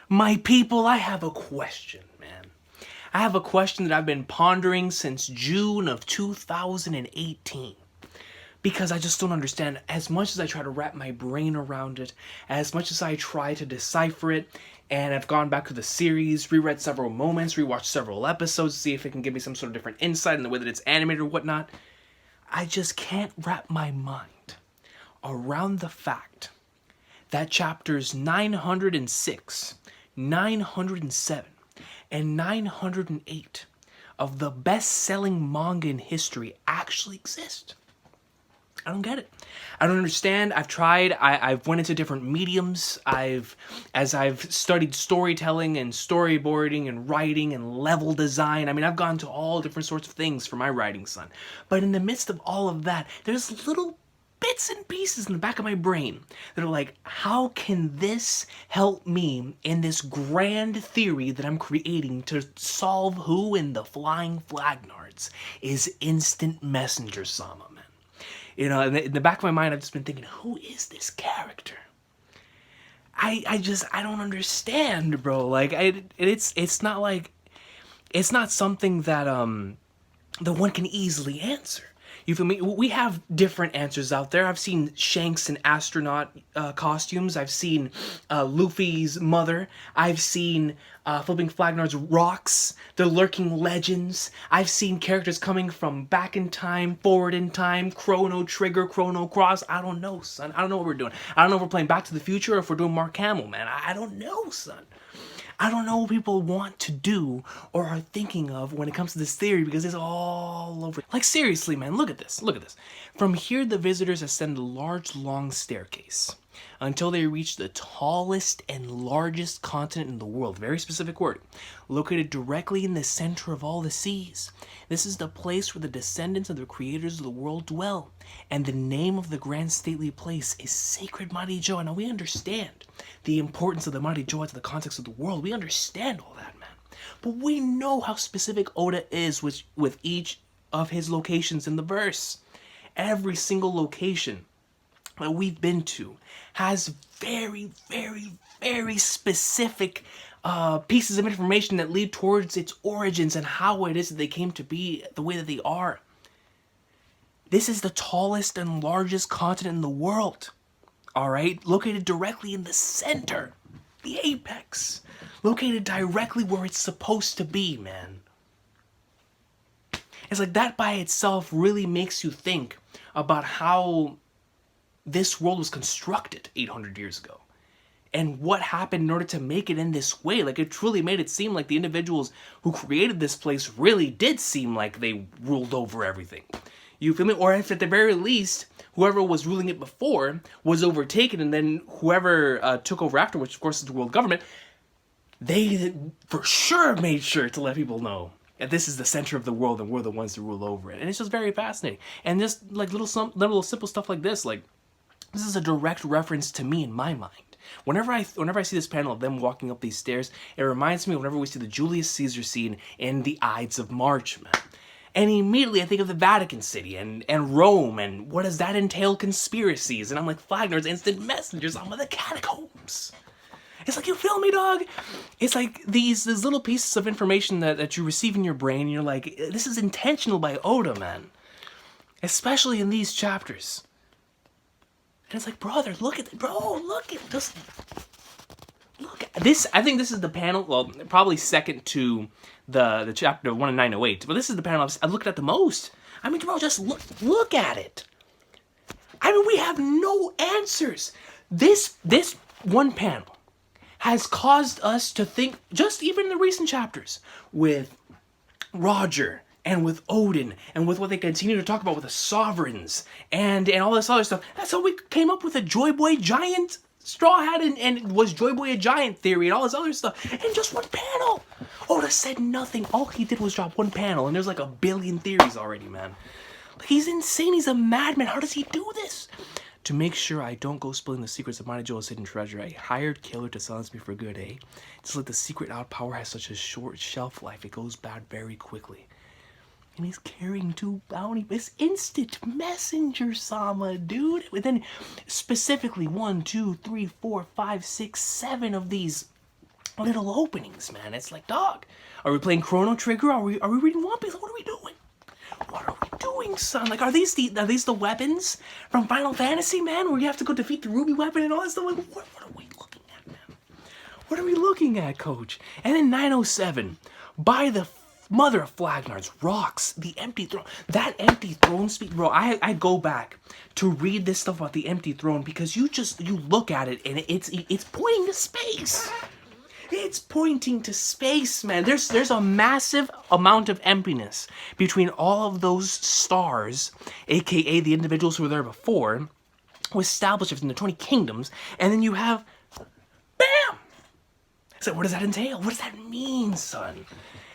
My people, I have a question, man. I have a question that I've been pondering since June of 2018. Because I just don't understand. As much as I try to wrap my brain around it, as much as I try to decipher it, and I've gone back to the series, reread several moments, rewatched several episodes to see if it can give me some sort of different insight in the way that it's animated or whatnot, I just can't wrap my mind around the fact that chapters 906, 907, and 908 of the best-selling manga in history actually exist. I don't get it. I don't understand. I've tried. I've went into different mediums. As I've studied storytelling and storyboarding and writing and level design. I mean, I've gone to all different sorts of things for my writing, son. But in the midst of all of that, there's little bits and pieces in the back of my brain that are like, how can this help me in this grand theory that I'm creating to solve who in the flying Flagnards is instant messenger Sama, man. You know, in the back of my mind, I've just been thinking, who is this character? I don't understand, bro. Like, it's not like, it's not something that, that one can easily answer. You feel me? We have different answers out there. I've seen Shanks in astronaut costumes. I've seen Luffy's mother. I've seen Flipping Flagnard's rocks, the lurking legends. I've seen characters coming from back in time, forward in time, Chrono Trigger, Chrono Cross. I don't know, son. I don't know what we're doing. I don't know if we're playing Back to the Future or if we're doing Mark Hamill, man. I don't know, son. I don't know what people want to do or are thinking of when it comes to this theory because it's all over. Like, seriously, man, look at this. Look at this. From here, the visitors ascend a large, long staircase until they reach the tallest and largest continent in the world. Very specific word. Located directly in the center of all the seas. This is the place where the descendants of the creators of the world dwell. And the name of the grand stately place is Sacred Mary Geoise. Now, we understand the importance of the Mary Geoise to the context of the world. We understand all that, man. But we know how specific Oda is with each of his locations in the verse. Every single location that we've been to has very, very, very specific pieces of information that lead towards its origins and how it is that they came to be the way that they are. This is the tallest and largest continent in the world. Alright? Located directly in the center. The apex. Located directly where it's supposed to be, man. It's like that by itself really makes you think about how this world was constructed 800 years ago. And what happened in order to make it in this way. Like, it truly made it seem like the individuals who created this place really did seem like they ruled over everything. You feel me? Or if at the very least, whoever was ruling it before was overtaken, and then whoever took over after, which of course is the world government, they for sure made sure to let people know that this is the center of the world and we're the ones to rule over it. And it's just very fascinating. And just like little simple stuff like this, like, this is a direct reference to me in my mind. Whenever I see this panel of them walking up these stairs, it reminds me of whenever we see the Julius Caesar scene in the Ides of March, man. And immediately I think of the Vatican City and Rome, and what does that entail? Conspiracies. And I'm like, Flagnard's instant messengers on the catacombs. It's like, you feel me, dog? It's like these little pieces of information that you receive in your brain, and you're like, this is intentional by Oda, man. Especially in these chapters. And it's like, brother, look at it. Bro, look at this. Look at this. I think this is the panel, well, probably second to the chapter 1 and 908. But this is the panel I've looked at the most. I mean, bro, just look at it. I mean, we have no answers. This one panel has caused us to think, just even in the recent chapters, with Roger and with Odin and with what they continue to talk about with the sovereigns and all this other stuff. That's how we came up with a Joy Boy Giant Straw Hat and was Joy Boy a Giant theory and all this other stuff. And just one panel. Oda said nothing. All he did was drop one panel, and there's like a billion theories already, man. Like, he's insane. He's a madman. How does he do this? To make sure I don't go spilling the secrets of Mary Geoise's hidden treasure, I hired Killer to silence me for good, eh? Just like the secret out power has such a short shelf life, it goes bad very quickly. And he's carrying 2 bounty. It's instant messenger, Sama, dude. And then specifically 1, 2, 3, 4, 5, 6, 7 of these little openings, man. It's like, dog, are we playing Chrono Trigger? Are we reading One Piece? What are we doing? What are we doing, son? Like, are these the weapons from Final Fantasy, man? Where you have to go defeat the Ruby weapon and all that stuff? Like, what are we looking at, man? What are we looking at, coach? And then 907, by the mother of FLAGNARDS, rocks the empty throne. That empty throne speech, bro. I go back to read this stuff about the empty throne because you look at it and it's pointing to space. It's pointing to space, man. There's a massive amount of emptiness between all of those stars, aka the individuals who were there before, who established it in the 20 kingdoms, and then you have, bam! So what does that entail? What does that mean, son?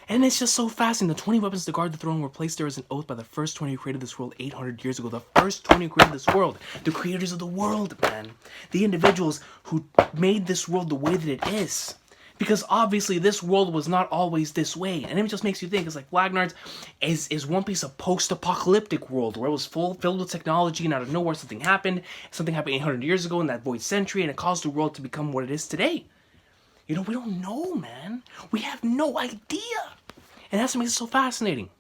And it's just so fascinating. The 20 weapons to guard the throne were placed there as an oath by the first 20 who created this world 800 years ago. The first 20 who created this world. The creators of the world, man. The individuals who made this world the way that it is. Because obviously this world was not always this way. And it just makes you think, it's like FLAGNARDS is One Piece a post-apocalyptic world where it was filled with technology and out of nowhere something happened. Something happened 800 years ago in that void century and it caused the world to become what it is today. You know, we don't know, man. We have no idea. And that's what makes it so fascinating.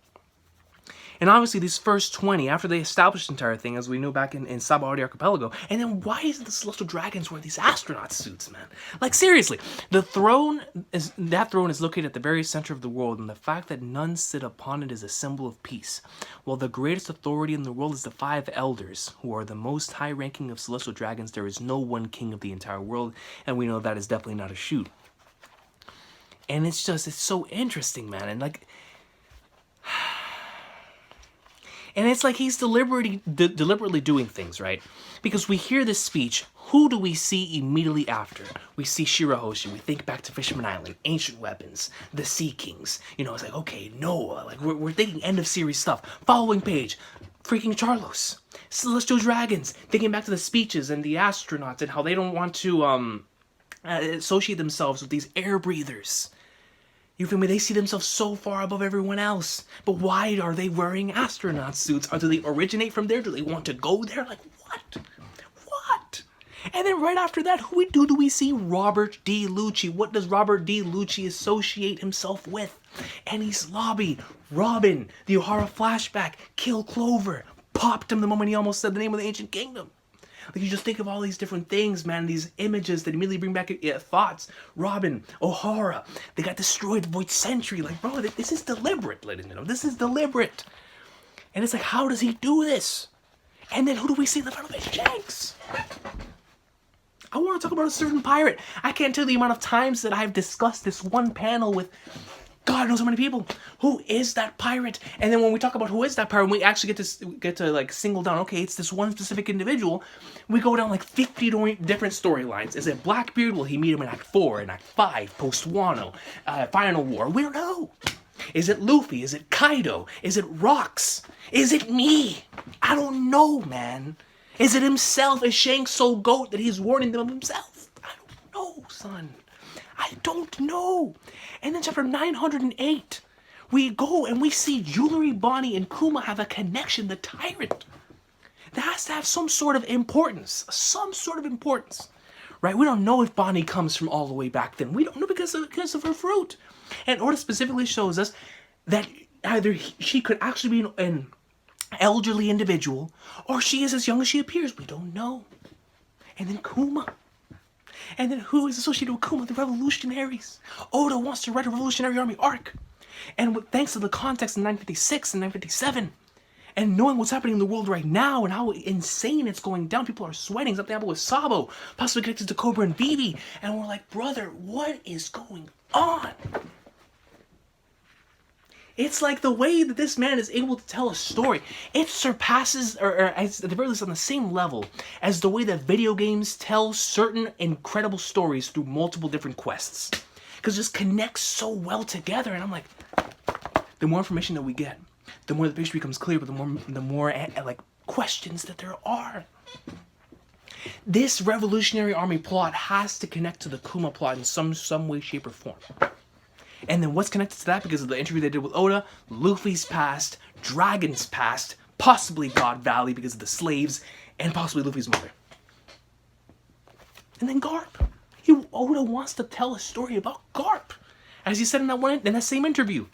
And obviously these first 20, after they established the entire thing, as we know back in Sabaody Archipelago, and then why isn't the Celestial Dragons wear these astronaut suits, man? Like, seriously, that throne is located at the very center of the world, and the fact that none sit upon it is a symbol of peace. While the greatest authority in the world is the 5 elders, who are the most high-ranking of Celestial Dragons, there is no one king of the entire world, and we know that is definitely not a shoot. And it's so interesting, man, and like... And it's like he's deliberately doing things, right? Because we hear this speech, who do we see immediately after? We see Shirahoshi, we think back to Fisherman Island, ancient weapons, the Sea Kings. You know, it's like, okay, Noah, like we're thinking end of series stuff. Following page, freaking Charlos, Celestial Dragons, thinking back to the speeches and the astronauts and how they don't want to associate themselves with these air breathers. You feel me? They see themselves so far above everyone else. But why are they wearing astronaut suits? Do they originate from there? Do they want to go there? Like, what? What? And then right after that, who do we see? Robert D. Lucci. What does Robert D. Lucci associate himself with? Enies Lobby, Robin, the O'Hara flashback, Kill Clover, popped him the moment he almost said the name of the ancient kingdom. Like, you just think of all these different things, man, these images that immediately bring back thoughts. Robin, O'Hara, they got destroyed, Void Century. Like, bro, this is deliberate, ladies and gentlemen. This is deliberate. And it's like, how does he do this? And then who do we see in the final page? Shanks. I want to talk about a certain pirate. I can't tell you the amount of times that I've discussed this one panel with God knows how many people. Who is that pirate? And then when we talk about who is that pirate, when we actually get to like single down, okay, it's this one specific individual, we go down like 50 different storylines. Is it Blackbeard? Will he meet him in Act 4, in Act 5, post-Wano, Final War? We don't know. Is it Luffy? Is it Kaido? Is it Rocks? Is it me? I don't know, man. Is it himself? Is Shanks so goat that he's warning them of himself? I don't know, son. I don't know. And then chapter 908, we go and we see Jewelry Bonnie and Kuma have a connection, the tyrant. That has to have some sort of importance. Some sort of importance. Right? We don't know if Bonnie comes from all the way back then. We don't know because of her fruit. And Oda specifically shows us that either she could actually be an elderly individual or she is as young as she appears. We don't know. And then Kuma. And then who is associated with Kuma? The revolutionaries. Oda wants to write a Revolutionary Army arc. And thanks to the context in 956 and 957, and knowing what's happening in the world right now and how insane it's going down, people are sweating. Something happened with Sabo, possibly connected to Cobra and Vivi. And we're like, brother, what is going on? It's like the way that this man is able to tell a story, it surpasses, or at the very least on the same level, as the way that video games tell certain incredible stories through multiple different quests. Because it just connects so well together, and I'm like, the more information that we get, the more the picture becomes clear, but the more like questions that there are. This Revolutionary Army plot has to connect to the Kuma plot in some way, shape, or form. And then what's connected to that because of the interview they did with Oda? Luffy's past, Dragon's past, possibly God Valley because of the slaves, and possibly Luffy's mother. And then Garp. Oda wants to tell a story about Garp, as he said in that same interview.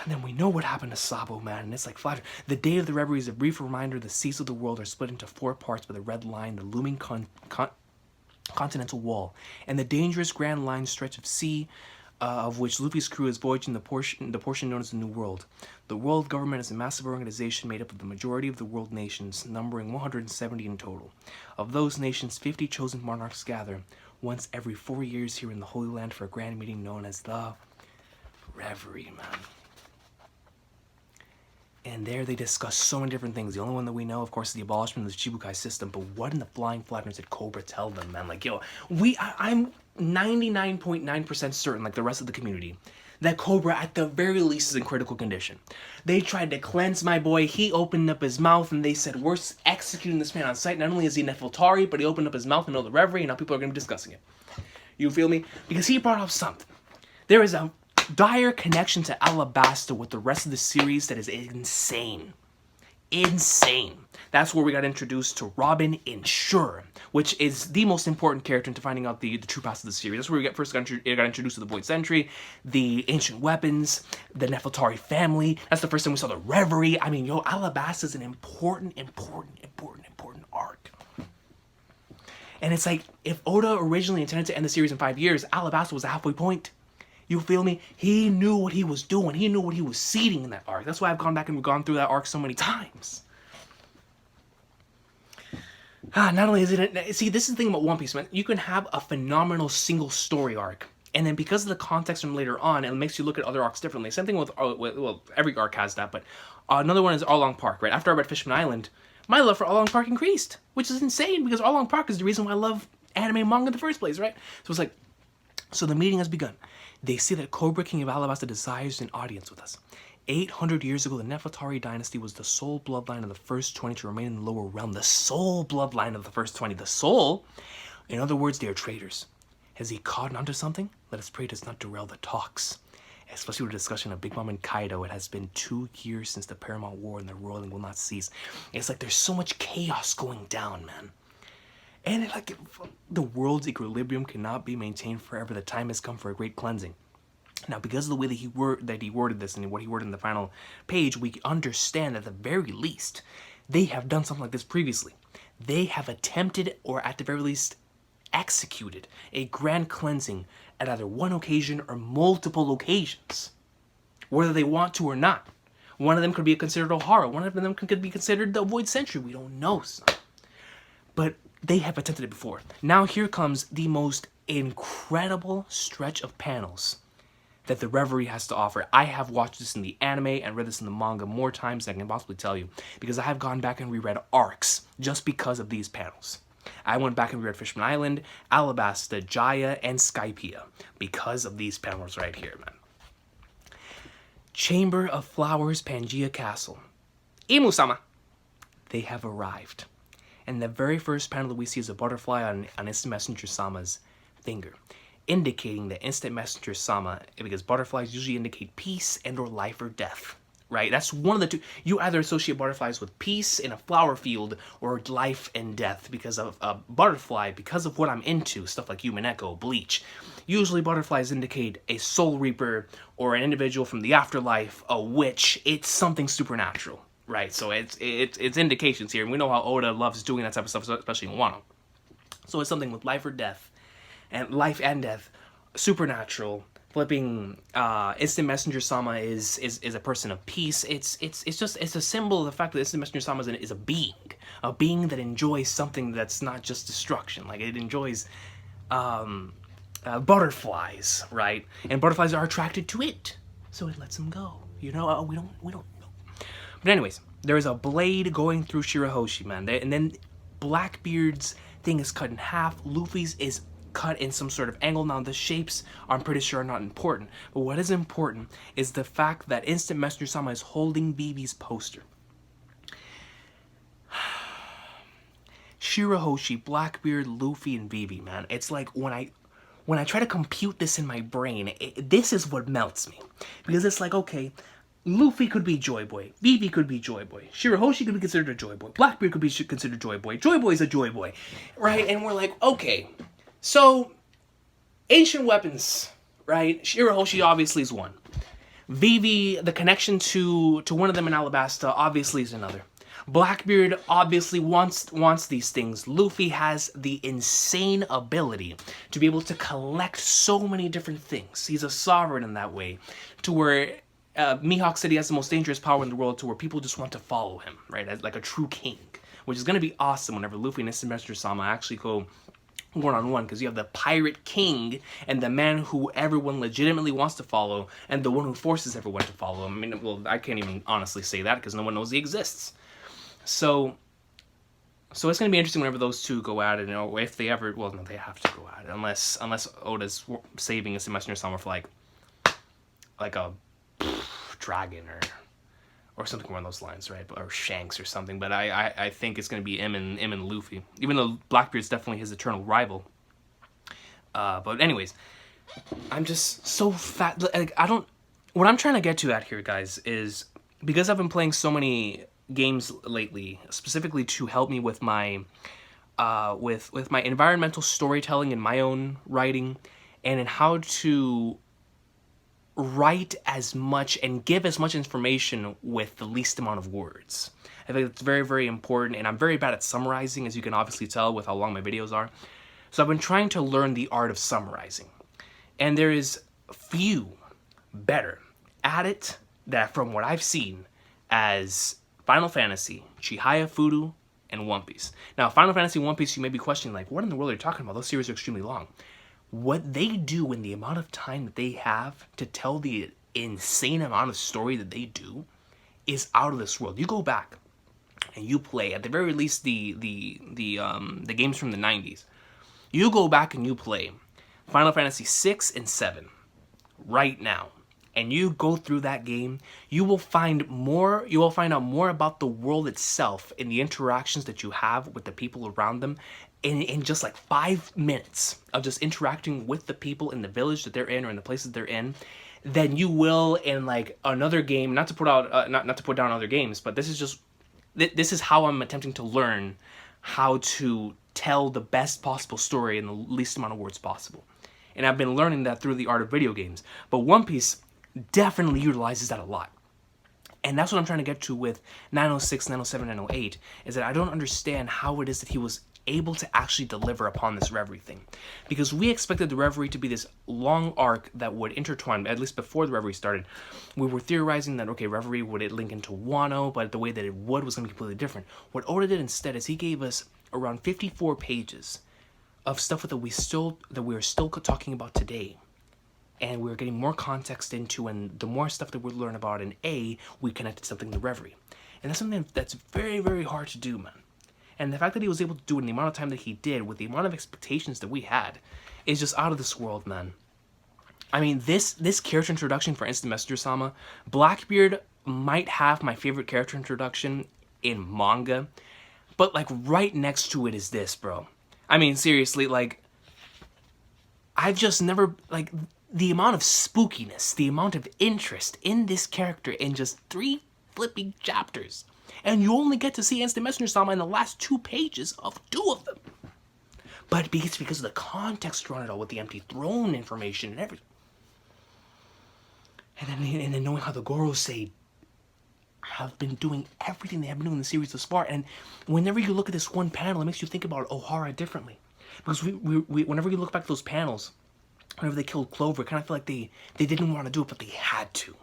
And then we know what happened to Sabo, man, and it's like flatter. The day of the Reverie is a brief reminder the seas of the world are split into 4 parts by the red line, the looming continental wall, and the dangerous grand line stretch of sea of which Luffy's crew is voyaging the portion known as the New World. The world government is a massive organization made up of the majority of the world nations, numbering 170 in total. Of those nations, 50 chosen monarchs gather once every 4 years here in the Holy Land for a grand meeting known as the Reverie, man. And there they discuss so many different things. The only one that we know, of course, is the abolishment of the Chibukai system. But what in the flying FLAGNARDS did Cobra tell them, man? Like, yo, I'm 99.9% certain, like the rest of the community, that Cobra, at the very least, is in critical condition. They tried to cleanse my boy. He opened up his mouth, and they said, we're executing this man on sight. Not only is he Nefeltari, but he opened up his mouth and know the Reverie, and now people are going to be discussing it. You feel me? Because he brought up something. There is a dire connection to Alabasta with the rest of the series that is insane. Insane. That's where we got introduced to Robin Insure, which is the most important character into finding out the true past of the series. That's where we first got introduced to the Void Sentry, the ancient weapons, the Nefeltari family. That's the first time we saw the Reverie. I mean, yo, Alabasta is an important arc. And it's like, if Oda originally intended to end the series in 5 years, Alabasta was the halfway point. You feel me? He knew what he was doing. He knew what he was seeding in that arc. That's why I've gone back and gone through that arc so many times. Not only is it... See, this is the thing about One Piece, man. You can have a phenomenal single story arc, and then because of the context from later on, it makes you look at other arcs differently. Same thing with... Well, every arc has that, but another one is Arlong Park, right? After I read Fishman Island, my love for Arlong Park increased, which is insane, because Arlong Park is the reason why I love anime and manga in the first place, right? So it's like... So the meeting has begun. They say that Cobra King of Alabasta desires an audience with us. 800 years ago, the Nefeltari dynasty was the sole bloodline of the first 20 to remain in the lower realm. The sole bloodline of the first 20. The sole? In other words, they are traitors. Has he caught onto something? Let us pray does not derail the talks. Especially with the discussion of Big Mom and Kaido. It has been 2 years since the Paramount War and the ruling will not cease. It's like there's so much chaos going down, man. And it, like, the world's equilibrium cannot be maintained forever. The time has come for a great cleansing. Now, because of the way that he worded this and what he worded in the final page, we understand at the very least they have done something like this previously. They have attempted, or at the very least executed, a grand cleansing at either one occasion or multiple occasions, whether they want to or not. One of them could be considered Ohara. One of them could be considered the Void Sentry. We don't know, son. But they have attempted it before. Now here comes the most incredible stretch of panels that the Reverie has to offer. I have watched this in the anime and read this in the manga more times than I can possibly tell you, because I have gone back and reread arcs just because of these panels. I went back and reread Fishman Island, Alabasta, Jaya, and Skypiea because of these panels right here, man. Chamber of Flowers, Pangaea Castle. Imu-sama. They have arrived. And the very first panel that we see is a butterfly on Instant Messenger Sama's finger, indicating that Instant Messenger Sama, because butterflies usually indicate peace and or life or death, right? That's one of the two. You either associate butterflies with peace in a flower field or life and death because of a butterfly, because of what I'm into, stuff like Human Echo, Bleach. Usually butterflies indicate a soul reaper or an individual from the afterlife, a witch. It's something supernatural. Right, so it's indications here, and we know how Oda loves doing that type of stuff, especially in Wano. So it's something with life or death, and life and death, supernatural. Flipping Instant Messenger Sama is a person of peace. It's a symbol of the fact that Instant Messenger Sama is a being that enjoys something that's not just destruction. Like, it enjoys butterflies, right? And butterflies are attracted to it, so it lets them go. You know, we don't. But anyways, there is a blade going through Shirahoshi, man. And then Blackbeard's thing is cut in half. Luffy's is cut in some sort of angle. Now, the shapes, I'm pretty sure, are not important. But what is important is the fact that Instant Messenger Sama is holding BB's poster. Shirahoshi, Blackbeard, Luffy, and BB, man. It's like when I try to compute this in my brain, this is what melts me. Because it's like, okay, Luffy could be Joy Boy. Vivi could be Joy Boy. Shirahoshi could be considered a Joy Boy. Blackbeard could be considered Joy Boy. Joy Boy's a Joy Boy. Right? And we're like, okay. So, ancient weapons, right? Shirahoshi obviously is one. Vivi, the connection to one of them in Alabasta, obviously is another. Blackbeard obviously wants these things. Luffy has the insane ability to be able to collect so many different things. He's a sovereign in that way, to where Mihawk said he has the most dangerous power in the world, to where people just want to follow him, right? As like a true king, which is going to be awesome whenever Luffy and Instant Messenger-sama actually go one-on-one, because you have the pirate king and the man who everyone legitimately wants to follow, and the one who forces everyone to follow him. I mean, well, I can't even honestly say that because no one knows he exists. So it's going to be interesting whenever those two go at it, you know, if they ever, well, no, they have to go at it, unless Oda's saving us in Messenger-sama for like a dragon or something along those lines, right? Or Shanks or something. But I think it's going to be him and Luffy, even though Blackbeard's definitely his eternal rival. But anyways, I'm just so fat. Like, what I'm trying to get to at here, guys, is because I've been playing so many games lately, specifically to help me with my with my environmental storytelling in my own writing, and in how to write as much and give as much information with the least amount of words. I think it's very, very important, and I'm very bad at summarizing, as you can obviously tell with how long my videos are. So I've been trying to learn the art of summarizing, and there is few better at it that, from what I've seen, as Final Fantasy, Chihaya Furu, and One Piece. Now, Final Fantasy and One Piece, you may be questioning, like, what in the world are you talking about? Those series are extremely long. What they do in the amount of time that they have to tell the insane amount of story that they do is out of this world. You go back and you play, at the very least, the games from the 90s. You go back and you play Final Fantasy 6 and 7 right now, and you go through that game, you will find out more about the world itself and the interactions that you have with the people around them in just like 5 minutes of just interacting with the people in the village that they're in or in the places they're in, than you will in like another game. Not to put out not to put down other games, but this is how I'm attempting to learn how to tell the best possible story in the least amount of words possible. And I've been learning that through the art of video games. But One Piece definitely utilizes that a lot. And that's what I'm trying to get to with 906, 907, 908, is that I don't understand how it is that he was able to actually deliver upon this Reverie thing. Because we expected the Reverie to be this long arc that would intertwine, at least before the Reverie started. We were theorizing that, okay, Reverie would it link into Wano, but the way that it would was going to be completely different. What Oda did instead is he gave us around 54 pages of stuff that we are still talking about today. And we're getting more context into, and the more stuff that we learn about in A, we connect to something in the Reverie. And that's something that's very, very hard to do, man. And the fact that he was able to do it in the amount of time that he did, with the amount of expectations that we had, is just out of this world, man. I mean, this character introduction for Instant Messenger-sama, Blackbeard might have my favorite character introduction in manga, but like right next to it is this, bro. I mean, seriously, like, I've just never, like, the amount of spookiness, the amount of interest in this character in just 3 flipping chapters. And you only get to see Instant Messenger-sama in the last 2 pages of 2 of them. But it's because of the context around it all, with the empty throne information and everything. And then knowing how the Gorosei have been doing everything they have been doing in the series thus far. And whenever you look at this one panel, it makes you think about Ohara differently. Because whenever you look back at those panels, whenever they killed Clover, I kind of feel like they didn't want to do it, but they had to.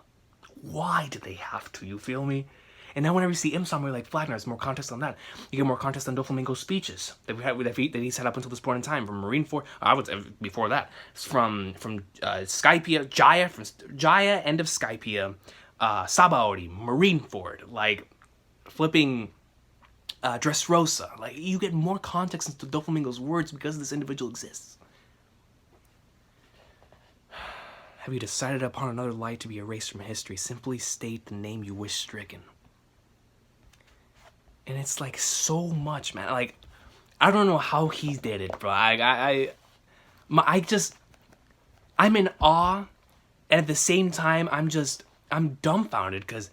Why did they have to? You feel me? And now whenever you see Im-sama, like FLAGNARDS, more context on that. You get more context on Doflamingo's speeches that he's had up until this point in time. From Marineford, I would say before that, from Skypiea, Jaya, from Jaya, end of Skypiea, Sabaody, Marineford, like flipping Dressrosa. Like, you get more context into Doflamingo's words because this individual exists. Have you decided upon another light to be erased from history? Simply state the name you wish stricken. And it's like so much, man. Like, I don't know how he did it, bro. I'm in awe, and at the same time, I'm I'm dumbfounded because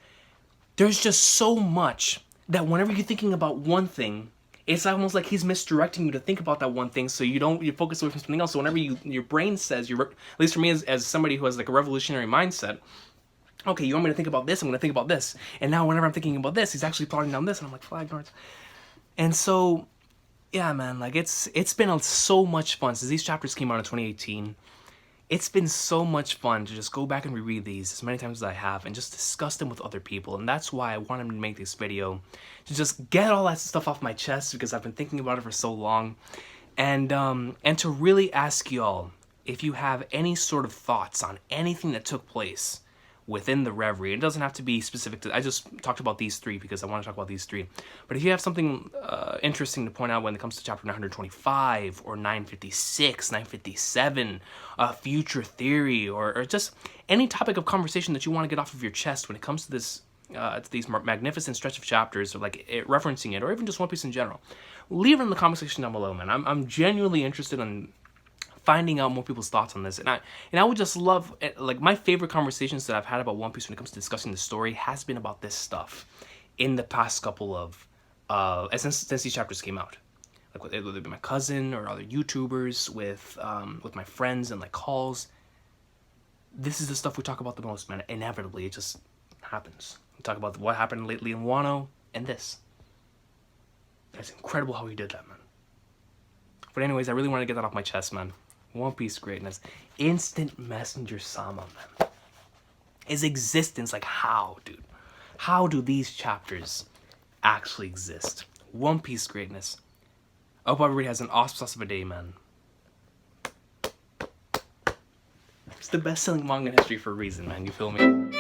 there's just so much that whenever you're thinking about one thing, it's almost like he's misdirecting you to think about that one thing, so you focus away from something else. So whenever your brain says, at least for me as somebody who has like a revolutionary mindset, okay, you want me to think about this, I'm going to think about this. And now whenever I'm thinking about this, he's actually plotting down this, and I'm like, FLAGNARDS. And so, yeah, man, like it's been so much fun since these chapters came out in 2018. It's been so much fun to just go back and reread these as many times as I have and just discuss them with other people. And that's why I wanted to make this video, to just get all that stuff off my chest, because I've been thinking about it for so long. And to really ask y'all if you have any sort of thoughts on anything that took place within the Reverie. It doesn't have to be specific to, I just talked about these three because I want to talk about these three. But if you have something interesting to point out when it comes to chapter 925 or 956, 957, future theory, or just any topic of conversation that you want to get off of your chest when it comes to this, to these magnificent stretch of chapters, or like referencing it, or even just One Piece in general, leave it in the comment section down below, man. I'm genuinely interested in finding out more people's thoughts on this, and I would just love, like, my favorite conversations that I've had about One Piece when it comes to discussing the story has been about this stuff in the past couple of since these chapters came out, like whether it be my cousin or other YouTubers, with my friends and like calls. This is the stuff we talk about the most, man. Inevitably, it just happens. We talk about what happened lately in Wano and this. It's incredible how he did that, man. But anyways, I really want to get that off my chest, man. One Piece greatness. Instant Messenger Sama, man. His existence, like, how, dude? How do these chapters actually exist? One Piece greatness. I hope everybody has an awesome of a day, man. It's the best-selling manga in history for a reason, man. You feel me?